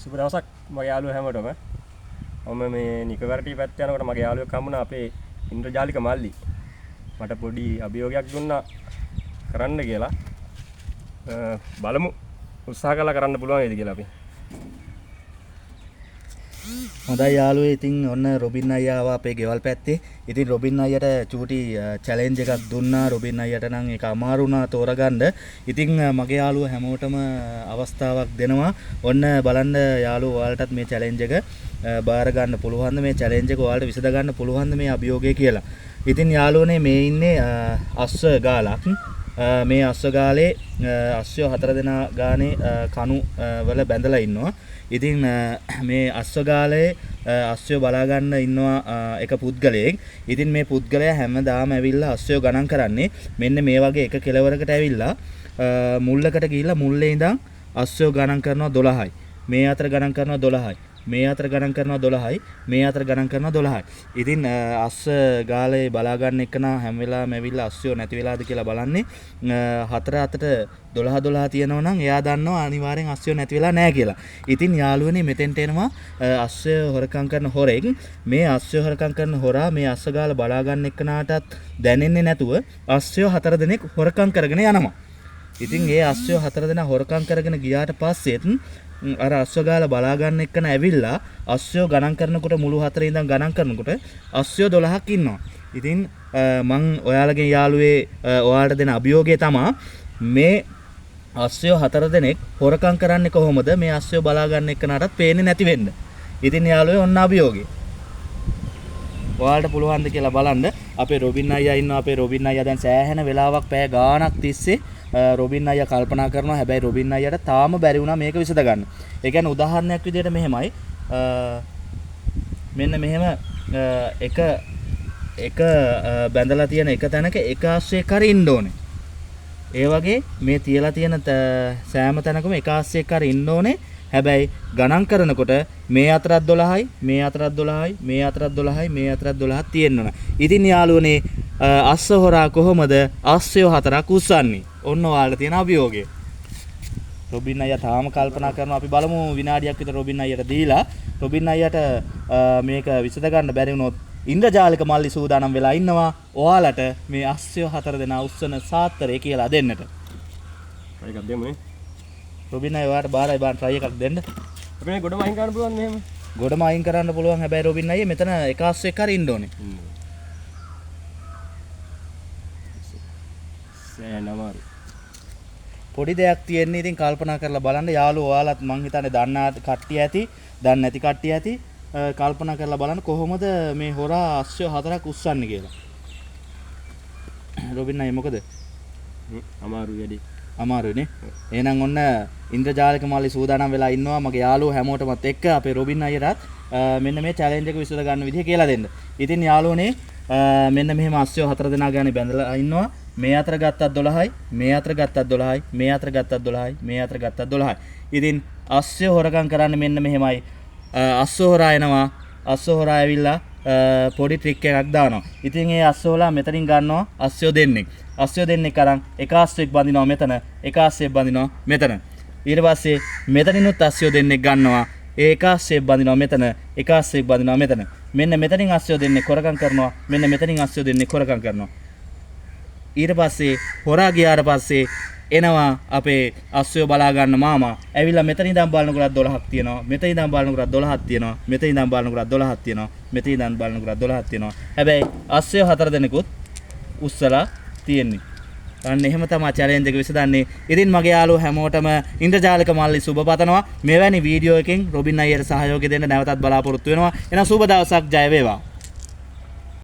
සුබ දවසක් මගේ යාළුවෝ හැමෝටම. මම මේ නිකවරටි පැත්ත යනකොට මගේ යාළුවෙක් හම්බුණා අපේ ඉන්ද්‍රජාලික මල්ලි. මට පොඩි අභියෝගයක් දුන්නා කරන්න කියලා. බලමු උත්සාහ කළා කරන්න පුළුවන් වේද කියලා අපි. හොඳයි යාළුවෝ, ඉතින් ඔන්න රොබින් අයියා ආවා අපේ ගෙවල් පැත්තේ. ඉතින් රොබින් අයියට චූටි චැලෙන්ජ් එකක් දුන්නා. රොබින් අයියට නම් ඒක අමාරු වුණා තෝරගන්න. ඉතින් මගේ යාළුවෝ හැමෝටම අවස්ථාවක් දෙනවා. ඔන්න බලන්න යාළුවෝ, ඔයාලටත් මේ චැලෙන්ජ් එක බාර ගන්න පුළුවන්ද, මේ චැලෙන්ජ් එක ඔයාලට විසඳ ගන්න පුළුවන්ද මේ අභියෝගය කියලා. ඉතින් යාළුවෝනේ මේ ඉන්නේ අස්ස ගාලක්. මේ අස්ස ගාලේ අස්සයෝ 4 දෙනා ගානේ කණු වල බැඳලා ඉන්නවා. ඉතින් මේ අස්ස ගාලේ අස්සයෝ බලා ගන්න ඉන්නවා එක පුද්ගලයෙක්. ඉතින් මේ පුද්ගලයා හැමදාම ඇවිල්ලා අස්සයෝ ගණන් කරන්නේ මෙන්න මේ වගේ එක කෙලවරකට ඇවිල්ලා මුල්ලකට ගිහිල්ලා මුල්ලේ ඉඳන් අස්සයෝ ගණන් කරනවා 12යි. මේ අතර ගණන් කරනවා 12යි. මේ අතර ගණන් කරනවා 12යි. මේ අතර ගණන් කරනවා 12යි. ඉතින් අස්ස ගාලේ බලා ගන්න එකන හැම වෙලාවෙම ඇවිල්ලා අස්සයෝ නැති වෙලාද කියලා බලන්නේ. 4 අතට 12 තියෙනවා නම් එයා දන්නවා අනිවාර්යෙන් අස්සයෝ නැති වෙලා නැහැ කියලා. ඉතින් යාළුවනේ මෙතෙන්ට එනවා අස්සය හොරකම් කරන හොරෙක්. මේ අස්සය හොරකම් කරන හොරා මේ අස්ස ගාලා බලා ගන්න එකනටත් දැනෙන්නේ නැතුව අස්සයෝ 4 දෙනෙක් හොරකම් කරගෙන යනවා. ඉතින් ඒ අස්සයෝ 4 දෙනා හොරකම් කරගෙන ගියාට පස්සෙත් අර අස්සෝ ගාලා බලා ගන්න එක්කන ඇවිල්ලා අස්සයෝ ගණන් කරනකොට මුළු 4 ඉඳන් ගණන් කරනකොට අස්සයෝ 12ක් ඉන්නවා. ඉතින් මං ඔයාලගේ යාළුවේ ඔයාලට දෙන අභියෝගය තමයි මේ අස්සයෝ 4 දෙනෙක් හොරකම් කරන්නේ කොහොමද මේ අස්සයෝ බලා ගන්න එක්කනටත් පේන්නේ නැති වෙන්න. ඉතින් යාළුවේ ඔන්න අභියෝගය. ඔයාලට පුළුවන් ද කියලා බලන්න. අපේ රොබින් අයියා ඉන්නවා. අපේ රොබින් අයියා දැන් සෑහෙන වෙලාවක් පැය ගාණක් තිස්සේ රොබින් අයියා කල්පනා කරනවා. හැබැයි රොබින් අයියාට තාම බැරි වුණා මේක විසඳ ගන්න. ඒ කියන්නේ උදාහරණයක් විදිහට මෙහෙමයි. මෙන්න මෙහෙම එක බැඳලා තියෙන එක තැනක එක ආශ්‍රයයක් හරි ඉන්න ඕනේ. ඒ වගේ මේ තියලා තියෙන සෑම තැනකම එක ආශ්‍රයයක් හරි ඉන්න ඕනේ. හැබැයි ගණන් කරනකොට මේ අතරත් 12යි, මේ අතරත් 12යි, මේ අතරත් 12යි, මේ අතරත් 12ක් තියෙන්න ඕන. ඉතින් යාළුවනේ අස්ස හොරා කොහොමද අස්සයෝ 4ක් උස්සන්නේ? ඔන්න ඔයාලට තියෙන අභියෝගය. රොබින් අයියා තාම කල්පනා කරනවා. අපි බලමු විනාඩියක් විතර රොබින් අයියට දීලා. රොබින් අයියට මේක විසඳ ගන්න බැරි වුණොත් ඉන්ද්‍රජාලික මල්ලි සූදානම් වෙලා ඉන්නවා ඔයාලට මේ අස්සයෝ 4 දෙනා උස්සන සාත්තරය කියලා දෙන්නට. එකක් දෙමුනේ. රොබින් අයියා ඔයාලට බාරයි බාන් try එකක් දෙන්න. අපි මේ ගොඩම අයින් කරන්න පුළුවන් මෙහෙම. ගොඩම අයින් කරන්න පුළුවන්. හැබැයි රොබින් අයියා මෙතන එක අස්සෙක් හරි ඉන්න ඕනේ. සෑනමාරු. පොඩි දෙයක් තියෙන්නේ. ඉතින් කල්පනා කරලා බලන්න යාළුවෝ, ඔයාලත් මං හිතන්නේ දන්නා කට්ටිය ඇති, දන්නේ නැති කට්ටිය ඇති. කල්පනා කරලා බලන්න කොහොමද මේ හොරා අස්සයෝ 4ක් උස්සන්නේ කියලා. රොබින් අයියා මොකද? අමාරු වැඩි. අමාරුනේ. එහෙනම් ඔන්න ඉන්ද්‍රජාලික මල්ලි සූදානම් වෙලා ඉන්නවා මගේ යාළුවෝ හැමෝටමත් එක්ක අපේ රොබින් අයියටත් මෙන්න මේ චැලෙන්ජ් එක විසඳ ගන්න විදිහ කියලා දෙන්න. ඉතින් යාළුවනේ මෙන්න මෙහෙම අස්සයෝ 4 දෙනා ගානේ බැඳලා ඉන්නවා. මේ අතර ගත්තත් 12යි, මේ අතර ගත්තත් 12යි, මේ අතර ගත්තත් 12යි, මේ අතර ගත්තත් 12යි. ඉතින් අස්සයෝ හොරකම් කරන්නේ මෙන්න මෙහෙමයි. අස්සෝ හොරා එනවා. අස්සෝ හොරා ඇවිල්ලා පොඩි ට්‍රික් එකක් දානවා. ඉතින් ඒ අස්සෝලා මෙතනින් ගන්නවා අස්සයෝ දෙන්නෙක්. අස්සයෝ දෙන්නෙක් අරන් එක අස්සෙක් බඳිනවා මෙතන, එක අස්සෙක් බඳිනවා මෙතන. ඊට පස්සේ මෙතනිනුත් අස්සයෝ දෙන්නෙක් ගන්නවා. ඒ එක අස්සෙක් බඳිනවා මෙතන, එක අස්සෙක් බඳිනවා මෙතන. මෙන්න මෙතනින් අස්සයෝ දෙන්නෙක් හොරකම් කරනවා. මෙන්න මෙතනින් අස්සයෝ දෙන්නෙක් හොරකම් කරනවා. ඊට පස්සේ හොරා ගියාට පස්සේ එනවා අපේ අස්සයෝ බලා ගන්න මාමා. ඇවිල්ලා මෙතන ඉඳන් බලනකොට 12ක් තියෙනවා. මෙතන ඉඳන් බලනකොට 12ක් තියෙනවා. මෙතන ඉඳන් බලනකොට 12ක් තියෙනවා. මෙතන ඉඳන් බලනකොට 12ක් තියෙනවා. හැබැයි අස්සයෝ 4 දෙනෙකුත් උස්සලා තියෙන්නේ. අන්න එහෙම තමයි චැලෙන්ජ් එක විසඳන්නේ. ඉතින් මගේ යාළුවෝ හැමෝටම ඉන්ද්‍රජාලික මල්ලි සුබ පතනවා. මෙවැනි වීඩියෝ එකකින් රොබින් අයියට සහයෝගය දෙන්න නැවතත් බලාපොරොත්තු වෙනවා. එහෙනම් සුබ දවසක්, ජය වේවා.